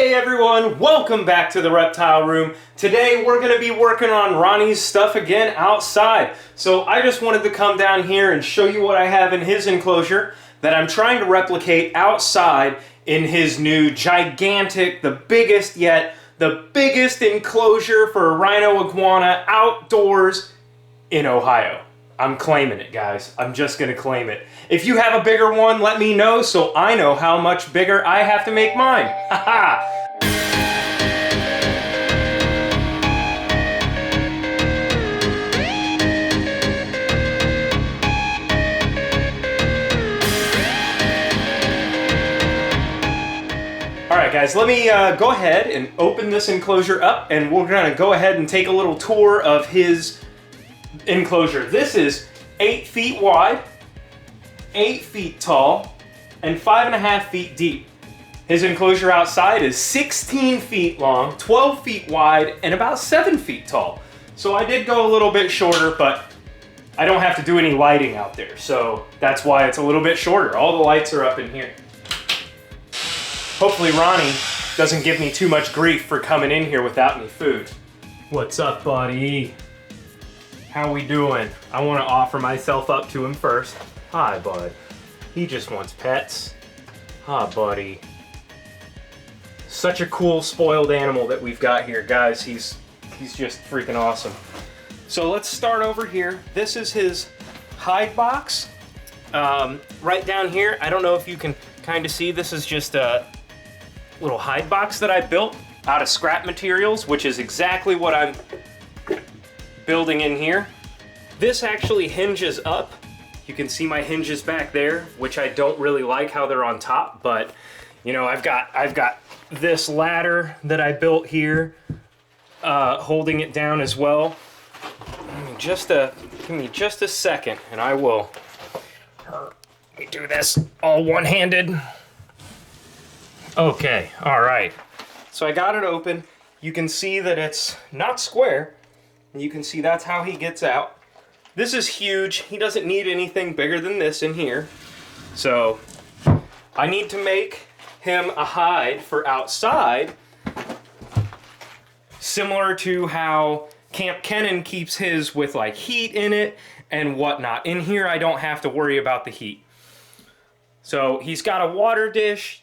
Hey everyone, welcome back to the Reptile Room. Today we're going to be working on Roni's stuff again outside. So I just wanted to come down here and show you what I have in his enclosure that I'm trying to replicate outside in his new gigantic, the biggest enclosure for a rhino iguana outdoors in Ohio. I'm claiming it, guys. I'm just gonna claim it. If you have a bigger one, let me know so I know how much bigger I have to make mine. Haha! Alright guys, let me go ahead and open this enclosure up and we're gonna go ahead and take a little tour of his enclosure. This is 8 feet wide, 8 feet tall, and 5.5 feet deep. His enclosure outside is 16 feet long, 12 feet wide, and about 7 feet tall. So I did go a little bit shorter, but I don't have to do any lighting out there. So that's why it's a little bit shorter. All the lights are up in here. Hopefully Roni doesn't give me too much grief for coming in here without any food. What's up, buddy? How we doing? I want to offer myself up to him first. Hi, bud. He just wants pets. Hi, buddy. Such a cool, spoiled animal that we've got here, guys. He's just freaking awesome. So let's start over here. This is his hide box. Right down here, I don't know if you can kind of see, this is just a little hide box that I built out of scrap materials, which is exactly what I'm building in here. This actually hinges up. You can see my hinges back there, which I don't really like how they're on top, but you know, I've got this ladder that I built here, holding it down as well. Give me just a second, and I will. Let me do this all one-handed. Okay, all right. So I got it open. You can see that it's not square. You can see that's how he gets out. This is huge. He doesn't need anything bigger than this in here. So I need to make him a hide for outside, similar to how Camp Kennan keeps his with like heat in it and whatnot. In here I don't have to worry about the heat. So he's got a water dish.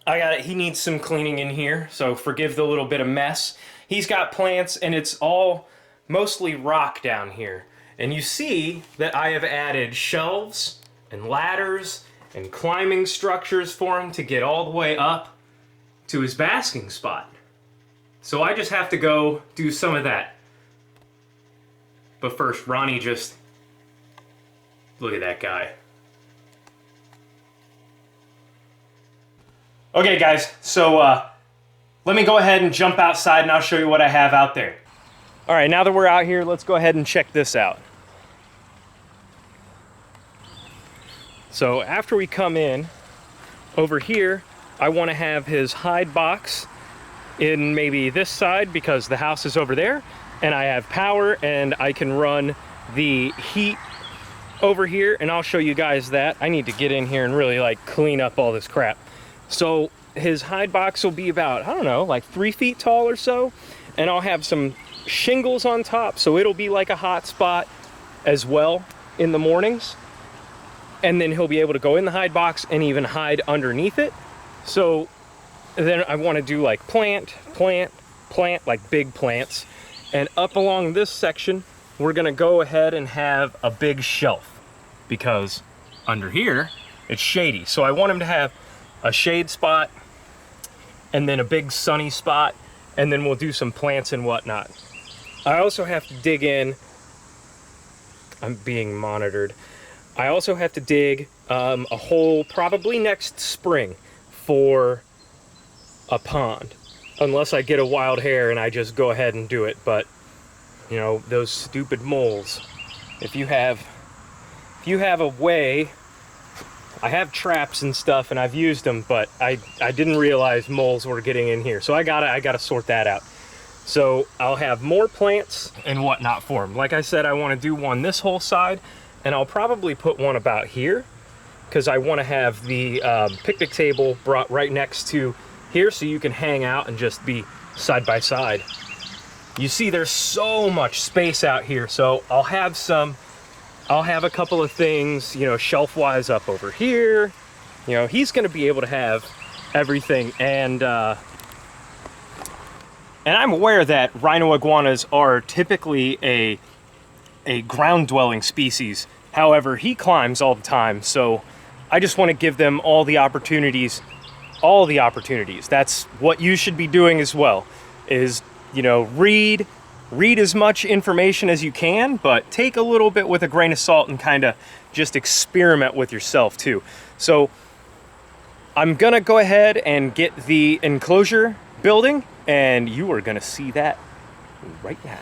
He needs some cleaning in here, so forgive the little bit of mess. He's got plants and it's all mostly rock down here. And you see that I have added shelves and ladders and climbing structures for him to get all the way up to his basking spot. So I just have to go do some of that. But first, Roni, just look at that guy. Okay guys, so let me go ahead and jump outside and I'll show you what I have out there. All right, now that we're out here, let's go ahead and check this out. So after we come in, over here, I want to have his hide box in maybe this side because the house is over there and I have power and I can run the heat over here, and I'll show you guys that. I need to get in here and really like clean up all this crap. So his hide box will be about, I don't know, like 3 feet tall or so, and I'll have some shingles on top, so it'll be like a hot spot as well in the mornings. And then he'll be able to go in the hide box and even hide underneath it. So then I want to do like plant, like big plants. And up along this section, we're going to go ahead and have a big shelf because under here, it's shady. So I want him to have a shade spot and then a big sunny spot, and then we'll do some plants and whatnot. I also have to dig in. I'm being monitored. I also have to dig a hole probably next spring for a pond, unless I get a wild hair and I just go ahead and do it. But you know, those stupid moles. If you have a way, I have traps and stuff and I've used them, but I didn't realize moles were getting in here. So I gotta sort that out. So I'll have more plants and whatnot for them. Like I said, I want to do one this whole side, and I'll probably put one about here because I want to have the picnic table brought right next to here so you can hang out and just be side by side. You see there's so much space out here, so I'll have a couple of things, you know, shelf-wise up over here. You know, he's gonna be able to have everything, and I'm aware that rhino iguanas are typically a ground-dwelling species. However, he climbs all the time, so I just want to give them all the opportunities. That's what you should be doing as well, is, you know, read as much information as you can, but take a little bit with a grain of salt and kind of just experiment with yourself too. So I'm gonna go ahead and get the enclosure building, and you are gonna see that right now.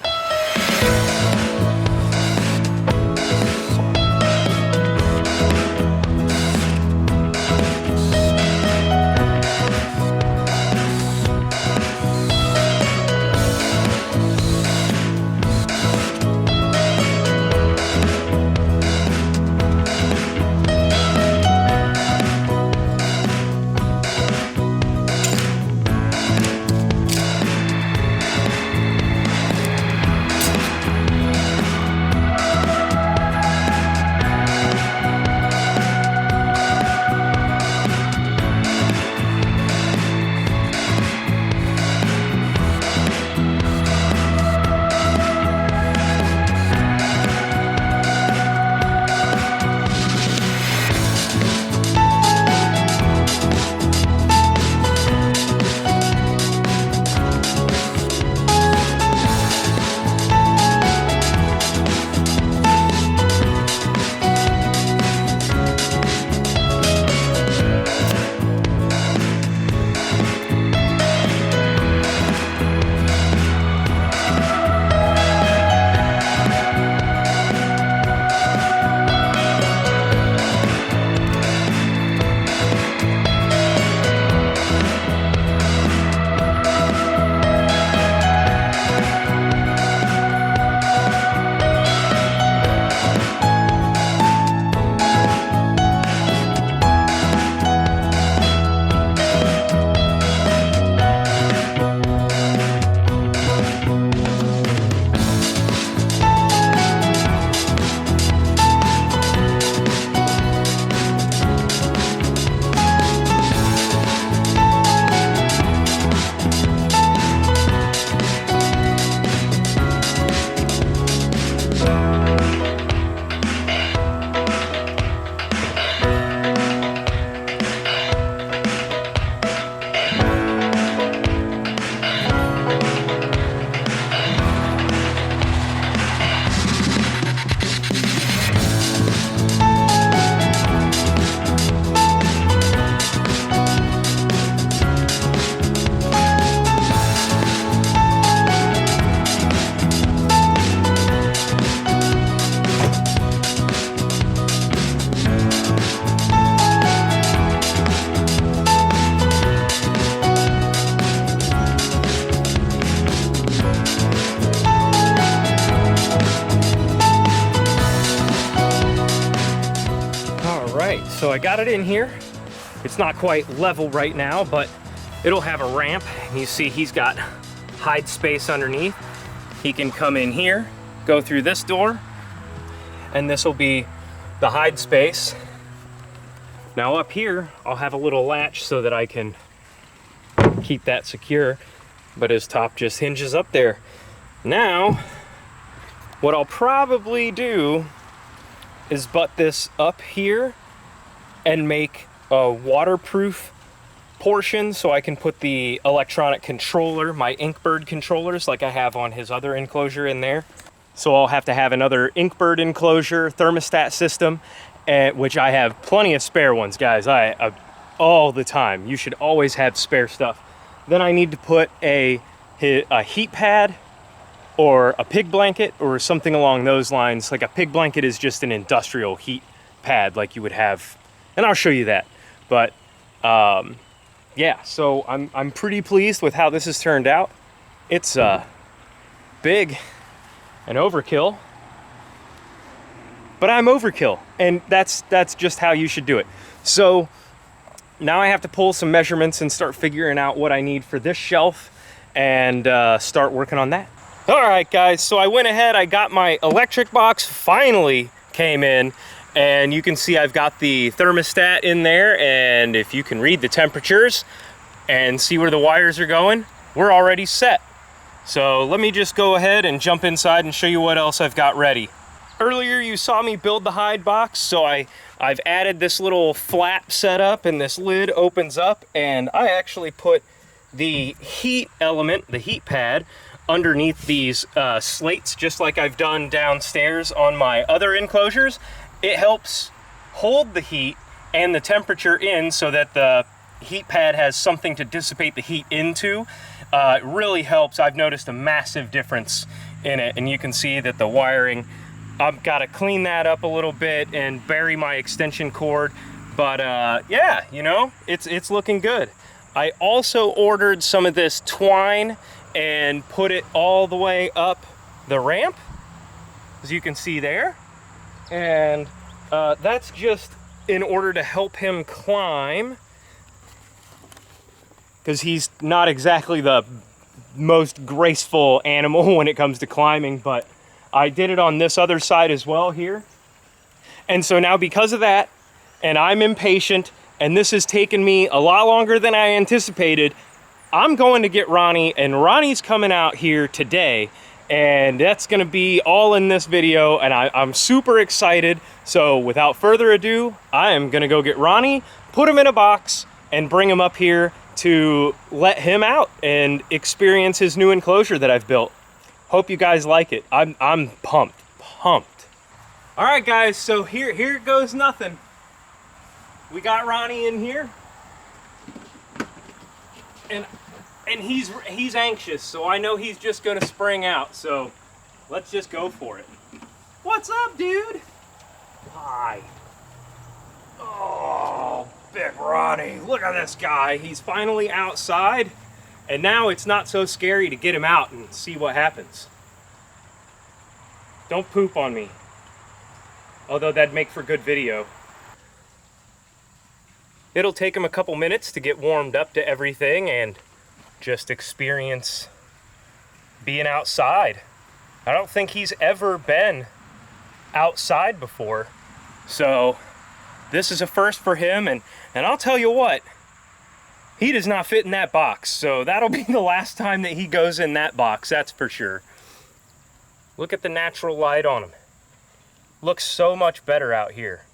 So I got it in here. It's not quite level right now, but it'll have a ramp. You see he's got hide space underneath. He can come in here, go through this door, and this will be the hide space. Now up here, I'll have a little latch so that I can keep that secure, but his top just hinges up there. Now, what I'll probably do is butt this up here and make a waterproof portion so I can put the electronic controller, my Inkbird controllers, like I have on his other enclosure in there. So I'll have to have another Inkbird enclosure thermostat system, which I have plenty of spare ones, guys. All the time. You should always have spare stuff. Then I need to put a heat pad or a pig blanket or something along those lines. Like a pig blanket is just an industrial heat pad like you would have, and I'll show you that. But yeah, so I'm pretty pleased with how this has turned out. It's big and overkill, but I'm overkill, and that's just how you should do it. So now I have to pull some measurements and start figuring out what I need for this shelf and start working on that. All right, guys, so I went ahead, I got my electric box, finally came in, and you can see I've got the thermostat in there, and if you can read the temperatures and see where the wires are going, we're already set. So let me just go ahead and jump inside and show you what else I've got ready. Earlier you saw me build the hide box, so I've added this little flap setup, and this lid opens up, and I actually put the heat element, the heat pad, underneath these slates, just like I've done downstairs on my other enclosures. It helps hold the heat and the temperature in so that the heat pad has something to dissipate the heat into. It really helps. I've noticed a massive difference in it, and you can see that the wiring, I've got to clean that up a little bit and bury my extension cord, but yeah, you know, it's looking good. I also ordered some of this twine and put it all the way up the ramp, as you can see there, and that's just in order to help him climb, because he's not exactly the most graceful animal when it comes to climbing, but I did it on this other side as well here. And so now, because of that, and I'm impatient, and this has taken me a lot longer than I anticipated, I'm going to get Roni, and Roni's coming out here today, and that's gonna be all in this video, and I'm super excited. So without further ado, I am gonna go get Roni, put him in a box, and bring him up here to let him out and experience his new enclosure that I've built. Hope you guys like it. I'm pumped. All right, guys, so here goes nothing. We got Roni in here, and he's anxious, so I know he's just gonna spring out. So let's just go for it. What's up, dude? Hi. Oh, big Roni. Look at this guy. He's finally outside. And now it's not so scary to get him out and see what happens. Don't poop on me. Although that'd make for good video. It'll take him a couple minutes to get warmed up to everything and just experience being outside. I don't think he's ever been outside before. So this is a first for him, and I'll tell you what, he does not fit in that box, so that'll be the last time that he goes in that box, that's for sure. Look at the natural light on him. Looks so much better out here.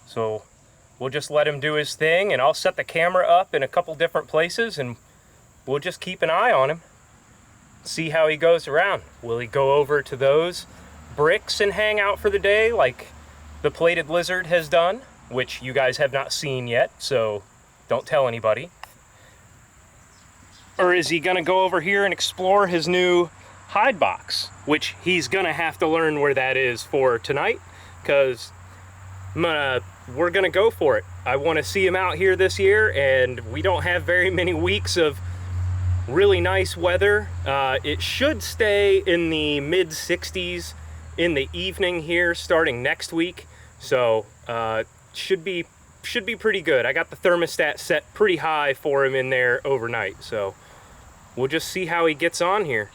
So we'll just let him do his thing, and I'll set the camera up in a couple different places, and we'll just keep an eye on him. See how he goes around. Will he go over to those bricks and hang out for the day like the plated lizard has done, which you guys have not seen yet, so don't tell anybody? Or is he gonna go over here and explore his new hide box, which he's gonna have to learn where that is for tonight, because we're gonna go for it. I want to see him out here this year, and we don't have very many weeks of really nice weather. It should stay in the mid 60s in the evening here starting next week, so should be pretty good. I got the thermostat set pretty high for him in there overnight, so we'll just see how he gets on here.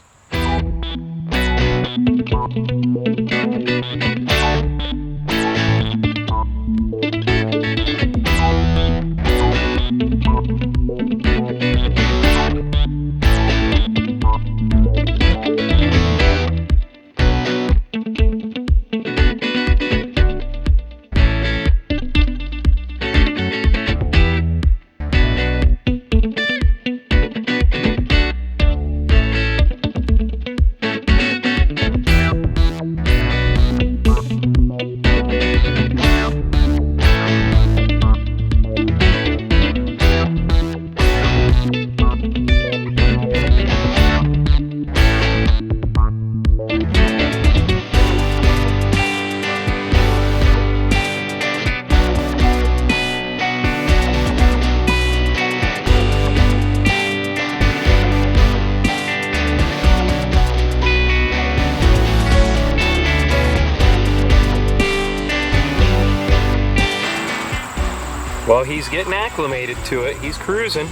Well, he's getting acclimated to it. He's cruising.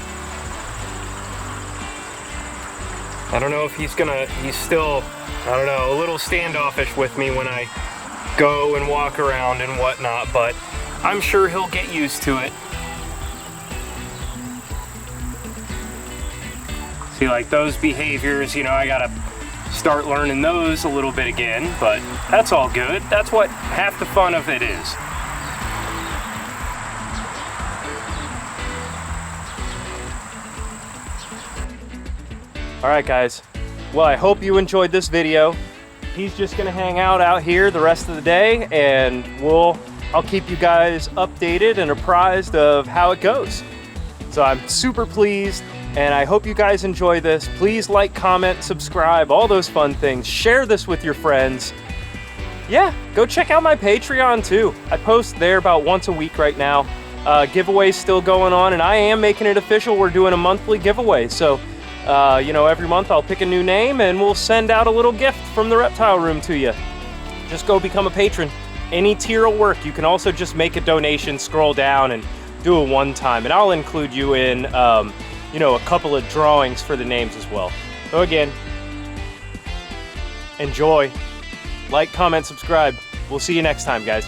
I don't know if he's still, I don't know, a little standoffish with me when I go and walk around and whatnot, but I'm sure he'll get used to it. See, like those behaviors, you know, I gotta start learning those a little bit again, but that's all good. That's what half the fun of it is. All right, guys. Well, I hope you enjoyed this video. He's just gonna hang out here the rest of the day, and I'll keep you guys updated and apprised of how it goes. So I'm super pleased, and I hope you guys enjoy this. Please like, comment, subscribe, all those fun things. Share this with your friends. Yeah, go check out my Patreon too. I post there about once a week right now. Giveaways still going on, and I am making it official. We're doing a monthly giveaway. So, you know, every month I'll pick a new name and we'll send out a little gift from the Reptile Room to you. Just go become a patron. Any tier will work. You can also just make a donation, scroll down, and do a one-time, and I'll include you in, you know, a couple of drawings for the names as well. So again, enjoy. Like, comment, subscribe. We'll see you next time, guys.